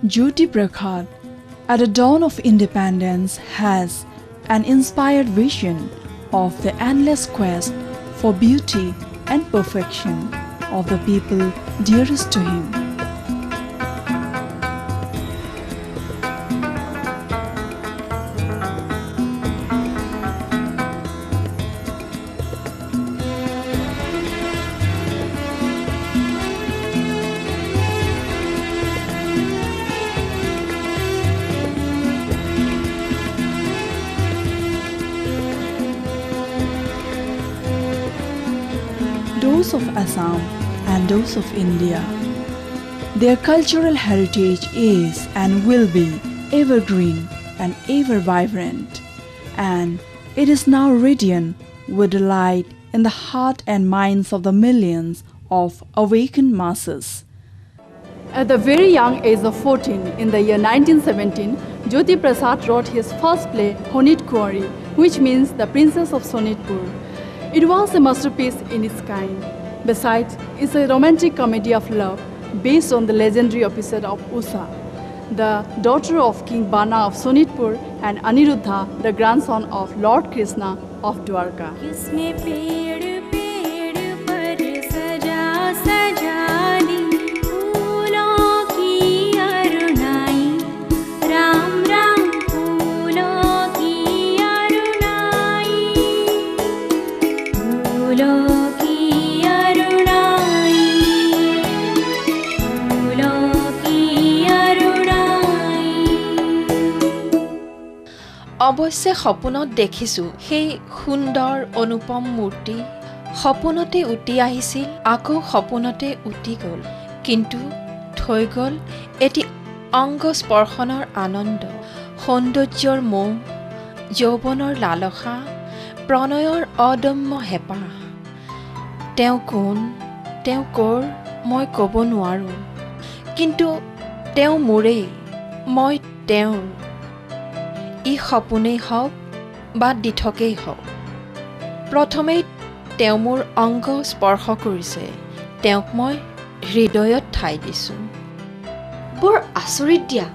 Jyoti Prakash, at the dawn of independence, has an inspired vision of the endless quest for beauty and perfection of the people dearest to him. Those of Assam and those of India, their cultural heritage is and will be evergreen and ever vibrant, and it is now radiant with delight in the heart and minds of the millions of awakened masses. At the very young age of 14, in the year 1917, Jyoti Prakash wrote his first play, Honit Kuwari, which means the Princess of Sonitpur. It was a masterpiece in its kind. Besides, it's a romantic comedy of love based on the legendary episode of Usha, the daughter of King Bana of Sonitpur, and Aniruddha, the grandson of Lord Krishna of Dwarka. অৱশ্যে সপোনত দেখিছোঁ সেই সুন্দৰ অনুপম মূৰ্তি সপোনতে উটি আহিছিল আকৌ সপোনতে উটি গ'ল কিন্তু থৈ গ'ল এটি অংগ স্পৰ্শনৰ আনন্দ সৌন্দৰ্যৰ মোহ যৌৱনৰ লালসা প্ৰণয়ৰ অদম্য হেঁপাহ তেওঁ কোন তেওঁ ক'ৰ মই ক'ব নোৱাৰোঁ কিন্তু তেওঁ মোৰেই মই তেওঁৰ ই সপোনেই হওক বা দিঠকেই হওক প্ৰথমেই তেওঁ মোৰ অংগ স্পৰ্শ কৰিছে তেওঁক মই হৃদয়ত ঠাই দিছোঁ বৰ আচৰিত দিয়া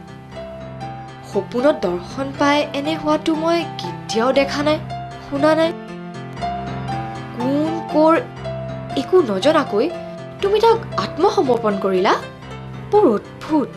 সপোনত দৰ্শন পাই এনে হোৱাটো মই কেতিয়াও দেখা নাই শুনা নাই কোন ক'ৰ একো নজনাকৈ তুমি তাক আত্মসমৰ্পণ কৰিলা বৰ অদ্ভুত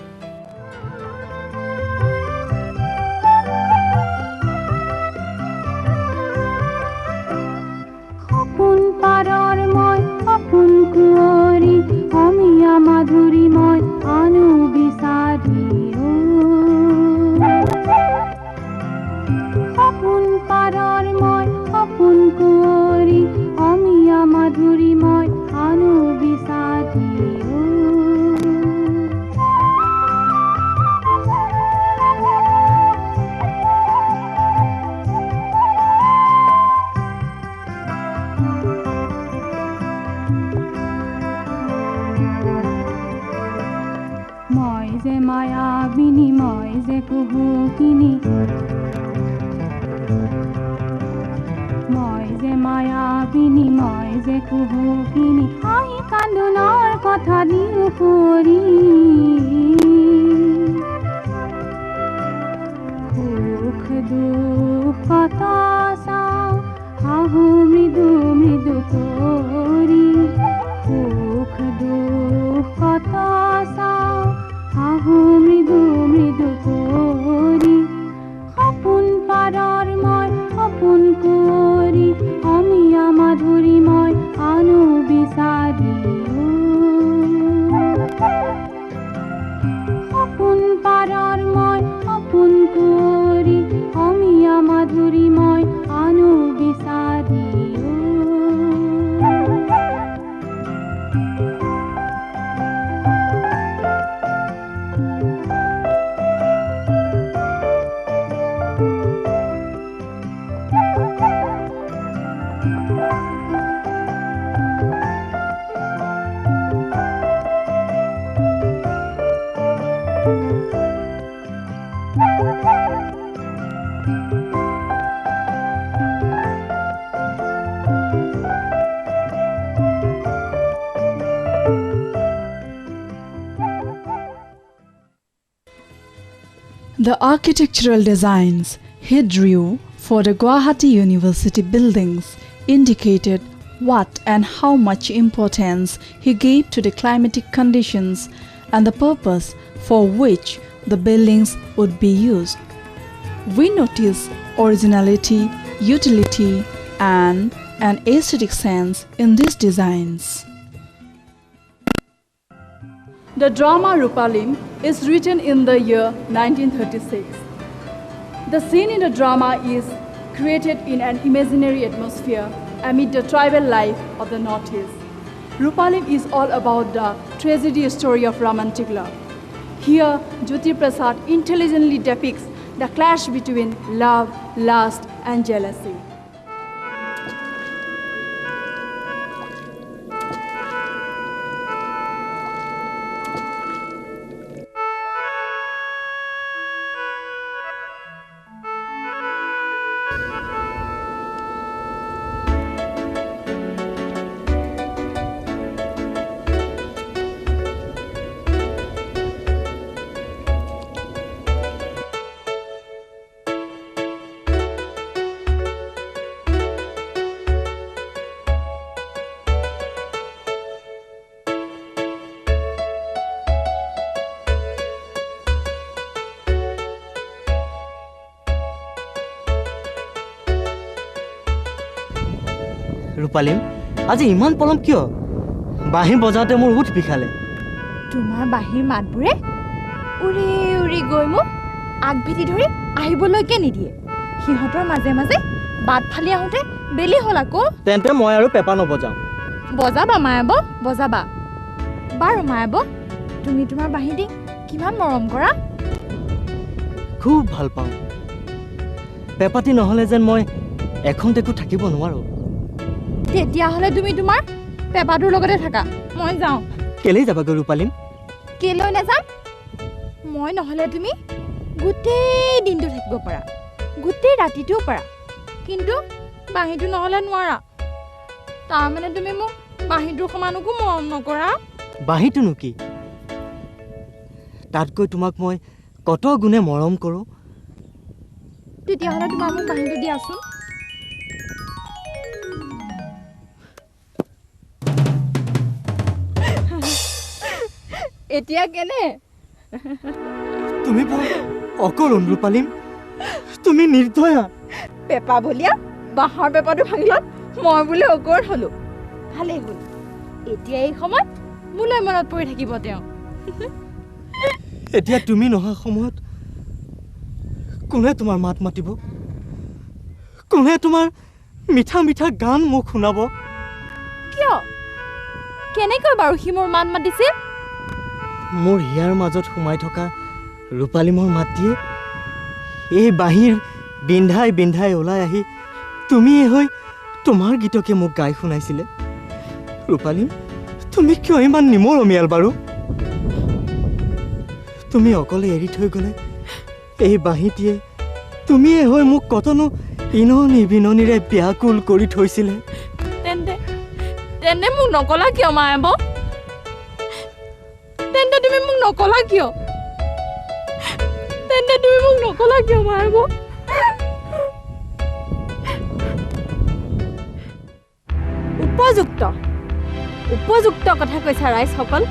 The architectural designs he drew for the Guwahati University buildings indicated what and how much importance he gave to the climatic conditions and the purpose for which the buildings would be used. We notice originality, utility, and an aesthetic sense in these designs. The drama Rupalim is written in the year 1936. The scene in the drama is created in an imaginary atmosphere amid the tribal life of the Northeast. Rupalim is all about the tragedy story of romantic love. Here, Jyoti Prasad intelligently depicts the clash between love, lust, and jealousy. ৰূপালিম আজি ইমান পলম কিয় বাঁহী বজাওঁতে মোৰ উঠ বিষালে তোমাৰ বাঁহীৰ মাতবোৰে উৰি উৰি গৈ মোক আগভেটি ধৰি আহিবলৈকে নিদিয়ে সিহঁতৰ মাজে মাজে বাট ফালি আহোঁতে বেলি হ'ল আকৌ তেন্তে মই আৰু পেপা নবজাওঁ বজাবা মায়াব বজাবা বাৰু মায়াব তুমি তোমাৰ বাঁহী দি কিমান মৰম কৰা খুব ভাল পাওঁ পেপাটি নহ'লে যেন মই এখন দেখো থাকিব নোৱাৰো তেতিয়াহ'লে তুমি তোমাৰ পেপাটোৰ লগতে থাকা মই যাওঁ কেলেই যাবাগৈ ৰূপালিম কেলৈ নাযাম মই নহ'লে তুমি গোটেই দিনটো থাকিব পাৰা গোটেই ৰাতিটোও পাৰা কিন্তু বাঁহীটো নহ'লে নোৱাৰা তাৰমানে তুমি মোক বাঁহীটোৰ সমানকো মৰম নকৰা বাঁহীটোনো কি তাতকৈ তোমাক মই কত গুণে মৰম কৰোঁ তেতিয়াহ'লে তোমাৰ মোক বাঁহীটো দিয়াচোন এতিয়া কেনে তুমি বৰ অকৰুণ ৰূপালিম তুমি নিৰ্দয়া পেপা বলিয়া বাঁহৰ পেপাটো ভাঙিলত মই বোলে অকৰণ হ'লো ভালেই হ'ল এতিয়া এই সময়ত মোলৈ মনত পৰি থাকিব তেওঁ এতিয়া তুমি নহা সময়ত কোনে তোমাৰ মাত মাতিব কোনে তোমাৰ মিঠা মিঠা গান মোক শুনাব কিয় কেনেকৈ বাৰু সি মোৰ মাত মাতিছিল মোৰ হিয়াৰ মাজত সোমাই থকা ৰূপালিমৰ মাত দিয়ে এই বাঁহীৰ বিন্ধাই বিন্ধাই ওলাই আহি তুমিয়ে হৈ তোমাৰ গীতকে মোক গাই শুনাইছিলে ৰূপালিম তুমি কিয় ইমান নিমৰমীয়াল বাৰু তুমি অকলে এৰি থৈ গ'লে এই বাঁহীটিয়ে তুমিয়ে হৈ মোক কতনো ইননি বিননিৰে ব্যাকুল কৰি থৈছিলে তেন্তে মোক নকলা কিয় মায়াব তেন্তে তুমি মোক নকলা কিয় মায়াব উপযুক্ত কথা কৈছা ৰাইজসকল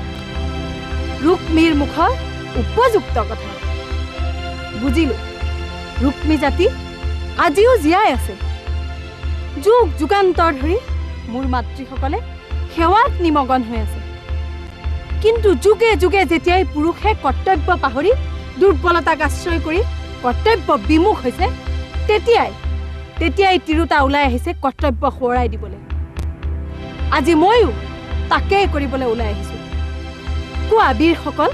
ৰুক্মীৰ মুখৰ উপযুক্ত কথা বুজিলো ৰুক্মী জাতি আজিও জীয়াই আছে যুগ যুগান্তৰ ধৰি মোৰ মাতৃসকলে সেৱাত নিমগ্ন হৈ আছে কিন্তু যুগে যুগে যেতিয়াই পুৰুষে কৰ্তব্য পাহৰি দুৰ্বলতাক আশ্ৰয় কৰি কৰ্তব্য বিমুখ হৈছে তেতিয়াই তিৰোতা ওলাই আহিছে কৰ্তব্য সোঁৱৰাই দিবলৈ আজি ময়ো তাকেই কৰিবলৈ ওলাই আহিছোঁ কোৱা বীৰসকল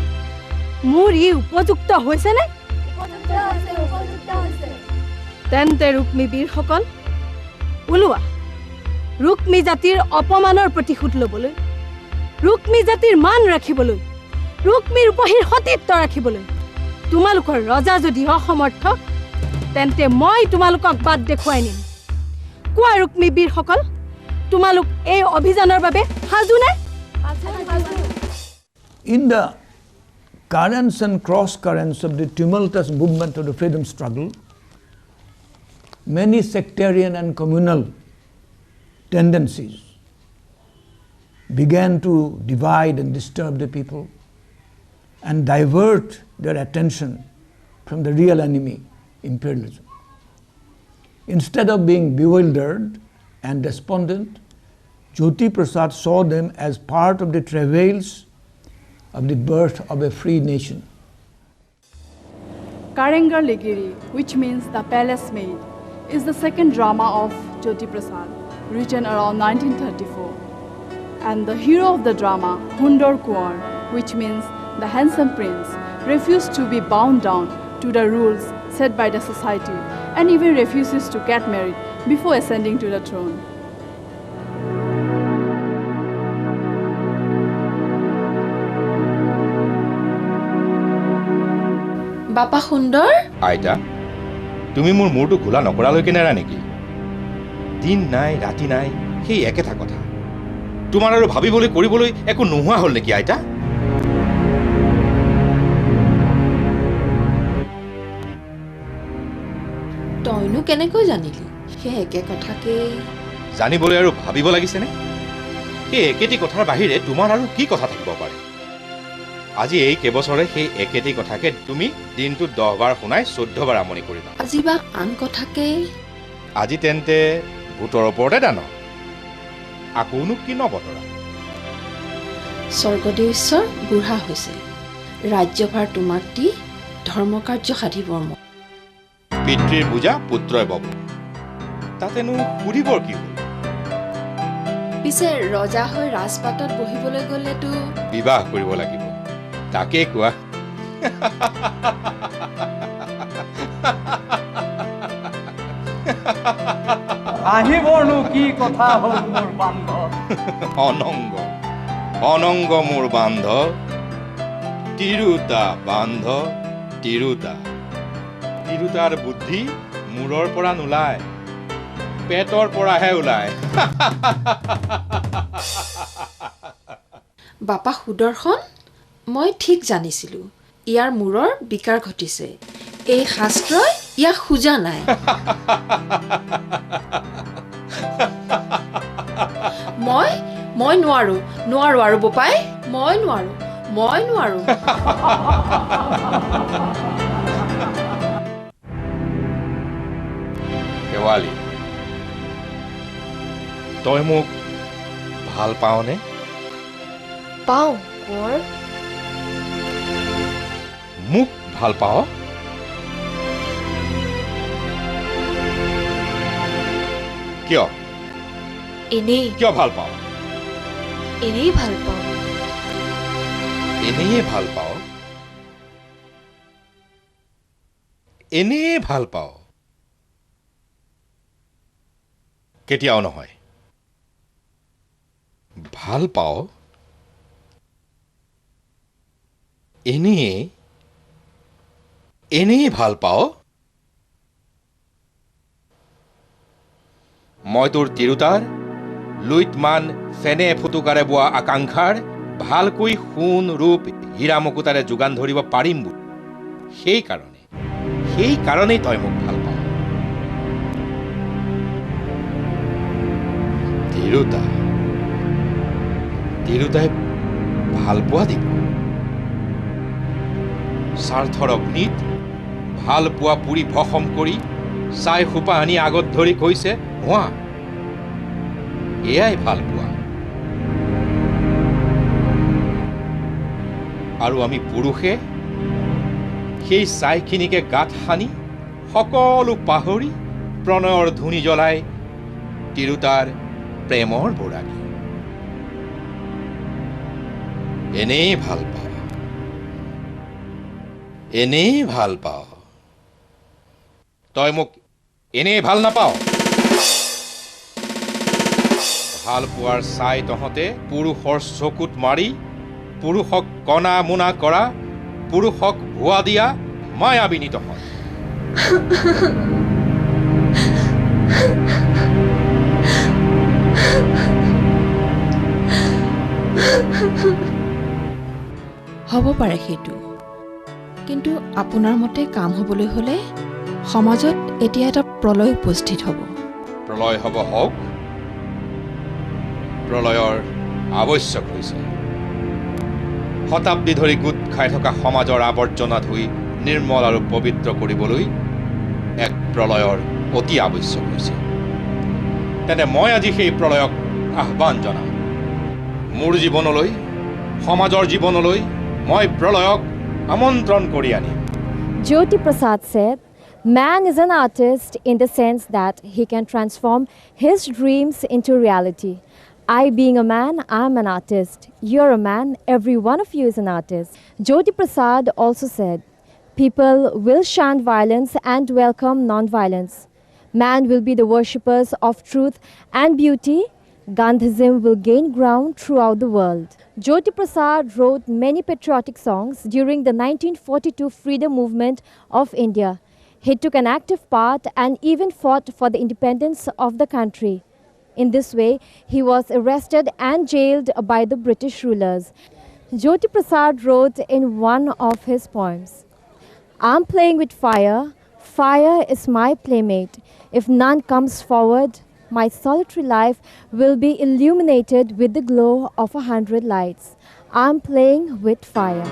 মোৰ ই উপযুক্ত হৈছেনে তেন্তে ৰুক্মী বীৰসকল ওলোৱা ৰুক্মী জাতিৰ অপমানৰ প্ৰতিশোধ ল'বলৈ ৰুক্মী জাতিৰ মান ৰাখিবলৈ ৰুক্মীৰ উপহীৰ সতীত্ব ৰাখিবলৈ তোমালোকৰ ৰজা যদি অসমৰ্থ তেন্তে মই তোমালোকক বাট দেখুৱাই নিম কোৱা ৰুক্মী বীৰসকল তোমালোক এই অভিযানৰ বাবে সাজুনে In the currents and cross currents of the tumultuous movement of the freedom struggle, many sectarian and communal tendencies began to divide and disturb the people and divert their attention from the real enemy, imperialism. Instead of being bewildered and despondent, Jyoti Prasad saw them as part of the travails of the birth of a free nation. Karangar Ligiri, which means the palace maid, is the second drama of Jyoti Prasad, written around 1934. And the hero of the drama, Hundor Kuar, which means the handsome prince, refused to be bound down to the rules set by the society and even refuses to get married before ascending to the throne. বাপা সুন্দৰ আইতা তুমি মোৰ মূৰটো খোলা নকৰালৈকে নেৰা নেকি দিন নাই ৰাতি নাই সেই একেটা কথা তোমাৰ আৰু ভাবিবলৈ কৰিবলৈ একো নোহোৱা হ'ল নেকি আইতা তইনো কেনেকৈ জানিলি সেই একে কথাকে জানিবলৈ আৰু ভাবিব লাগিছেনে সেই একেটি কথাৰ বাহিৰে তোমাৰ আৰু কি কথা থাকিব পাৰে আজি এই কেবছৰে সেই একেটি কথাকে তুমি দিনটো 10 বাৰ শুনাই 14 বাৰ আমনি কৰিবা আজি বা আন কথাকে আজি তেন্তে ভূতৰ ওপৰতে দান আকৌনো কি নবতৰা স্বৰ্গদেৱ ঈশ্বৰ বুঢ়া হৈছে ৰাজ্যভাৰ তোমাক দি ধৰ্মকাৰ্য সাধিবৰ মন পিতৃৰ পূজা পুত্ৰই বব তাতেনো সুধিবৰ কি হ'ল পিছে ৰজা হৈ ৰাজপাটত বহিবলৈ গ'লেতো বিবাহ কৰিব লাগিব তাকে কোৱা আহিবনো কি কথা হ'ল মোৰ বান্ধ অনংগ অনংগ মোৰ বান্ধ তিৰুতা বান্ধ তিৰুতা তিৰুতাৰ বুদ্ধি মূৰৰ পৰা নোলায় পেটৰ পৰাহে ওলায় বাপা সুদৰ্শন মই ঠিক জানিছিলোঁ ইয়াৰ মূৰৰ বিকাৰ ঘটিছে এই শাস্ত্ৰই ইয়াক খুজা নাই মই নোৱাৰো আৰু বোপাই মই নোৱাৰো শেৱালি তই মোক ভাল পাওনে পাওঁ কোঁৱৰ মোক ভাল পাও কিয় এনেই ভাল পাও এনেই ভাল পাওঁ এনেয়ে ভাল পাও এনেয়ে ভাল পাও কেতিয়াও নহয় ভাল পাও এনেয়ে ভাল পাও মই তোৰ তিৰুতাৰ লুইতমান ফেনে ফুটুকাৰে বোৱা আকাংক্ষাৰ ভালকৈ সোণ ৰূপ হীৰা মুকুতাৰে যোগান ধৰিব পাৰিম সেইকাৰণেই তই মোক ভাল পাৱ তিৰুতাই ভাল পোৱা দিব স্বাৰ্থৰ অগ্নিত ভাল পোৱা পুৰি ভসম কৰি চাই সোপা আনি আগত ধৰি কৈছে হোৱা এয়াই ভাল পোৱা আৰু আমি পুৰুষে সেই চাইখিনিকে গাঁত সানি সকলো পাহৰি প্ৰণয়ৰ ধুনি জ্বলাই তিৰুতাৰ প্ৰেমৰ বৰাগী এনেই ভাল পাওঁ তই মোক এনেই ভাল নাপাওঁ ভাল পোৱাৰ চাই তহঁতে পুৰুষৰ চকুত মাৰি পুৰুষক কণা মোনা কৰা পুৰুষক ভুৱা দিয়া মায়াবিনী তহঁত হ'ব পাৰে সেইটো কিন্তু আপোনাৰ মতে কাম হ'বলৈ হ'লে সমাজত এতিয়া এটা প্ৰলয় উপস্থিত হ'ব। প্ৰলয় হওক প্ৰলয়ৰ আৱশ্যক হৈছে শতাব্দী ধৰি গোট খাই থকা সমাজৰ আৱৰ্জনা ধুই নিৰ্মল আৰু পবিত্ৰ কৰিবলৈ এক প্ৰলয়ৰ অতি আৱশ্যক হৈছে। তেনে মই আজি সেই প্ৰলয়ক আহ্বান জনাম। মোৰ জীৱনলৈ সমাজৰ জীৱনলৈ মই প্ৰলয়ক আমন্ত্ৰণ কৰি আনিম। Jyoti Prasad said, man is an artist in the sense that he can transform his dreams into reality. I being a man, I'm an artist. You're a man, every one of you is an artist. Jyoti Prasad also said, people will shun violence and welcome non-violence. Man will be the worshippers of truth and beauty. Gandhism will gain ground throughout the world. Jyoti Prasad wrote many patriotic songs during the 1942 freedom movement of India. He took an active part and even fought for the independence of the country. In this way, he was arrested and jailed by the British rulers. Jyoti Prasad wrote in one of his poems, I'm playing with fire, fire is my playmate. If none comes forward, my solitary life will be illuminated with the glow of 100 lights. I'm playing with fire.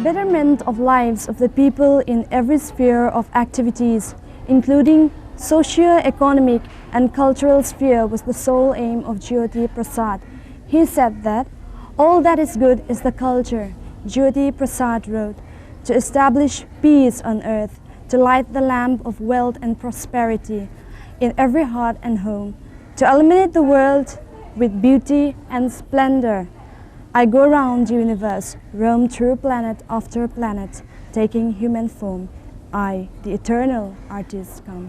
Betterment of lives of the people in every sphere of activities, including socio-economic and cultural sphere, was the sole aim of Jyoti Prasad. He said that all that is good is the culture. Jyoti Prasad wrote, to establish peace on earth, to light the lamp of wealth and prosperity in every heart and home, to illuminate the world with beauty and splendor. I go round the universe, roam through planet after planet, taking human form. I, the eternal artist, come.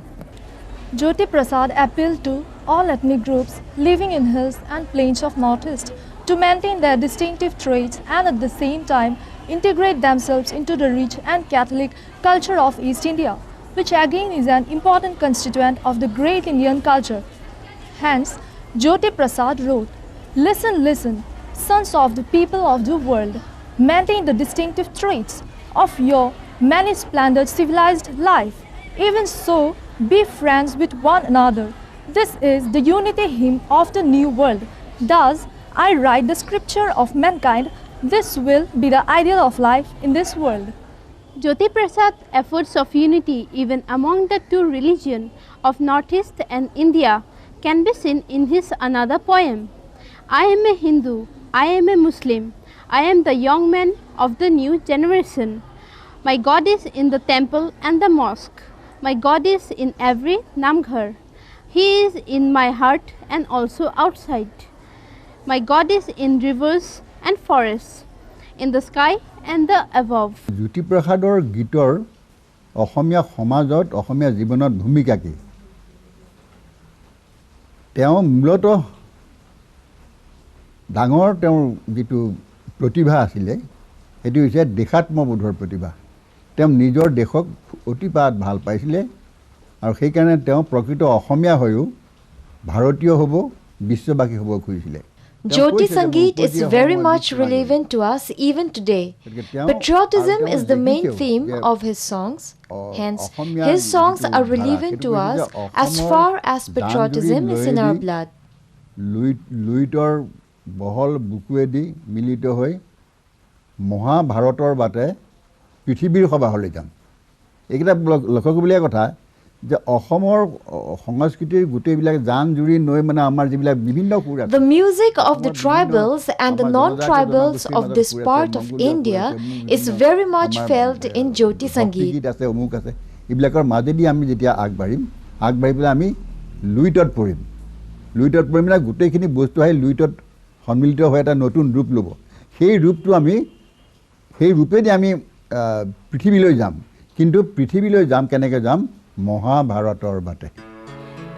Jyoti Prasad appealed to all ethnic groups living in hills and plains of Northeast to maintain their distinctive traits and at the same time integrate themselves into the rich and Catholic culture of East India, which again is an important constituent of the great Indian culture. Hence, Jyoti Prasad wrote, listen, listen, sons of the people of the world, maintain the distinctive traits of your many splendored civilized life. Even so, be friends with one another. This is the unity hymn of the new world. Thus, I write the scripture of mankind. This will be the ideal of life in this world. Jyoti Prasad's efforts of unity even among the two religions of Northeast and India can be seen in his another poem. I am a Hindu, I am a Muslim, I am the young man of the new generation. My God is in the temple and the mosque. My God is in every namghar. He is in my heart and also outside. My God is in rivers and forests, in the sky and the above. Jyoti Prasadৰ গীতৰ অসমীয়া সমাজত অসমীয়া জীৱনত ভূমিকা কি? তেওঁ মূলতঃ ডাঙৰ তেওঁৰ যিটো প্ৰতিভা আছিলে সেইটো হৈছে দেশাত্মবোধৰ প্ৰতিভা। তেওঁ নিজৰ দেশক অতিপাত ভাল পাইছিলে আৰু সেইকাৰণে তেওঁ প্ৰকৃত অসমীয়া হৈও ভাৰতীয় হ'ব বিশ্ববাসী হ'ব খুজিছিলে। Jyoti Sangeet is very much relevant to us even today. Patriotism is the main theme of his songs. Hence, his songs are relevant to us as far as patriotism is in our blood. লুইতৰ বহল বুকুৱেদি মিলিত হৈ মহাভাৰতৰ বাটে পৃথিৱীৰ সবাহলৈ যাম। এইকেইটা লক্ষ্য কৰিবলগীয়া কথা যে অসমৰ সংস্কৃতিৰ গোটেইবিলাক জান জুৰি নৈ মানে আমাৰ যিবিলাক বিভিন্ন সুৰ আছে। The music of the tribals and the non-tribals of this part of India is very much felt in Jyoti Sangeet. গীত আছে অমুক আছে এইবিলাকৰ মাজেদি আমি যেতিয়া আগবাঢ়ি পেলাই আমি লুইটত পৰিম মানে গোটেইখিনি বস্তু আহি লুইটত সন্মিলিত হৈ এটা নতুন ৰূপ ল'ব। সেই ৰূপেদি আমি পৃথিৱীলৈ যাম। কিন্তু পৃথিৱীলৈ যাম কেনেকৈ যাম? মহাভাৰতৰ বাটে।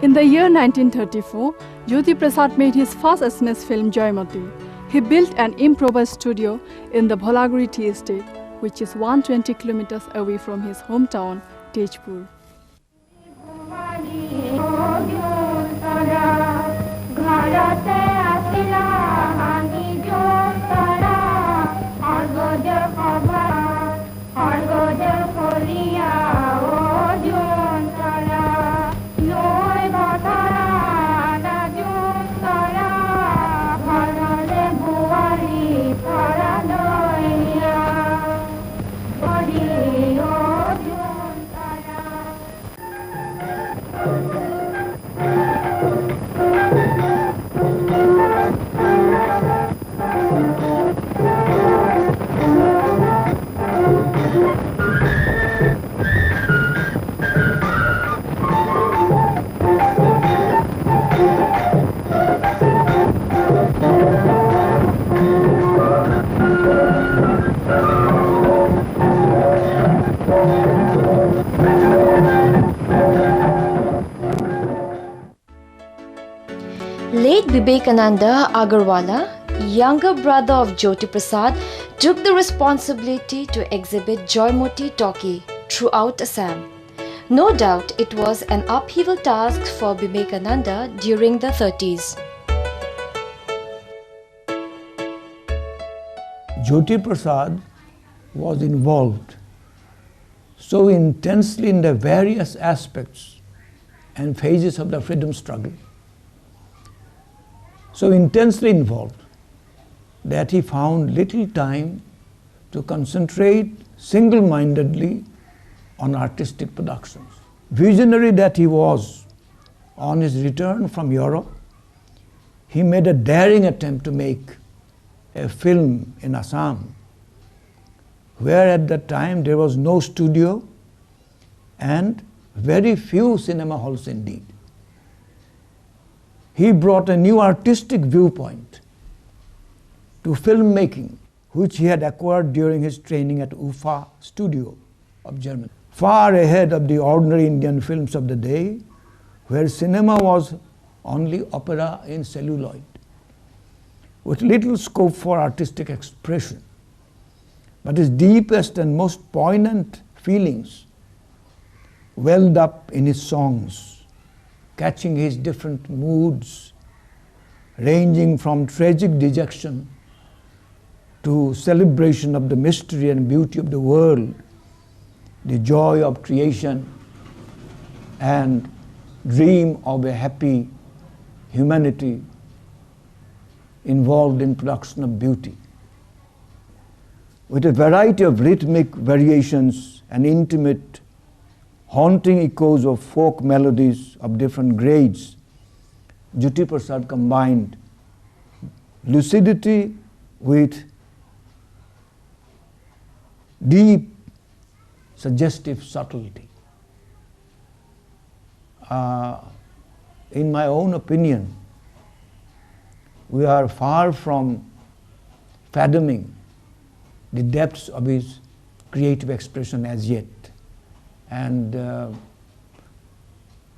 In the year 1934, Jyoti Prasad made his first SMS film Jaymati. He built an improvised studio in the Bholaguri tea estate, which is 120 kilometers away from his hometown, Tejpur. Baba Late Vivekananda Agarwala, younger brother of Jyoti Prasad, took the responsibility to exhibit Joymoti talkie throughout Assam. No doubt it was an upheaval task for Vivekananda during the 30s. Jyoti Prasad was involved so intensely in the various aspects and phases of the freedom struggle, so intensely involved that he found little time to concentrate single-mindedly on artistic productions. Visionary that he was, on his return from Europe, he made a daring attempt to make a film in Assam, where at that time there was no studio and very few cinema halls indeed. He brought a new artistic viewpoint to filmmaking, which he had acquired during his training at UFA studio of Germany. Far ahead of the ordinary Indian films of the day, where cinema was only opera in celluloid, with little scope for artistic expression. But his deepest and most poignant feelings welled up in his songs, catching his different moods, ranging from tragic dejection to celebration of the mystery and beauty of the world, the joy of creation, and dream of a happy humanity involved in production of beauty. With a variety of rhythmic variations and intimate, haunting echoes of folk melodies of different grades, Jyoti Prasad combined lucidity with deep, suggestive subtlety. In my own opinion, we are far from fathoming the depths of his creative expression as yet. And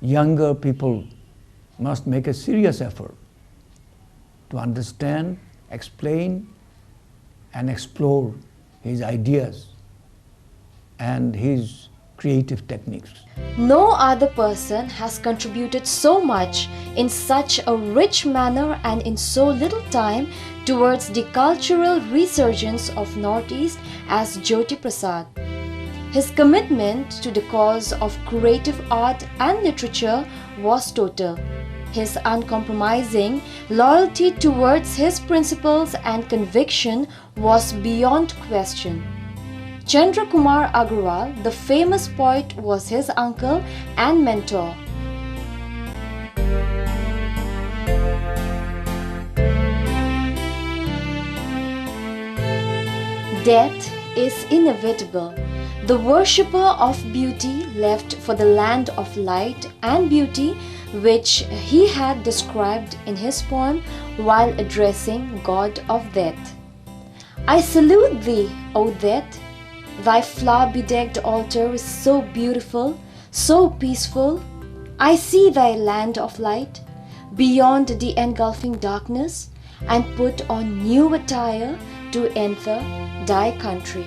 younger people must make a serious effort to understand, explain, and explore his ideas and his creative techniques. No other person has contributed so much in such a rich manner and in so little time towards the cultural resurgence of Northeast as Jyoti Prasad. His commitment to the cause of creative art and literature was total. His uncompromising loyalty towards his principles and conviction was beyond question. Chandra Kumar Agarwal, the famous poet, was his uncle and mentor. Death is inevitable. The worshipper of beauty left for the land of light and beauty, which he had described in his poem while addressing God of Death. I salute thee, O Death. Thy flower-bedecked altar is so beautiful, so peaceful. I see thy land of light beyond the engulfing darkness, and put on new attire to enter thy country.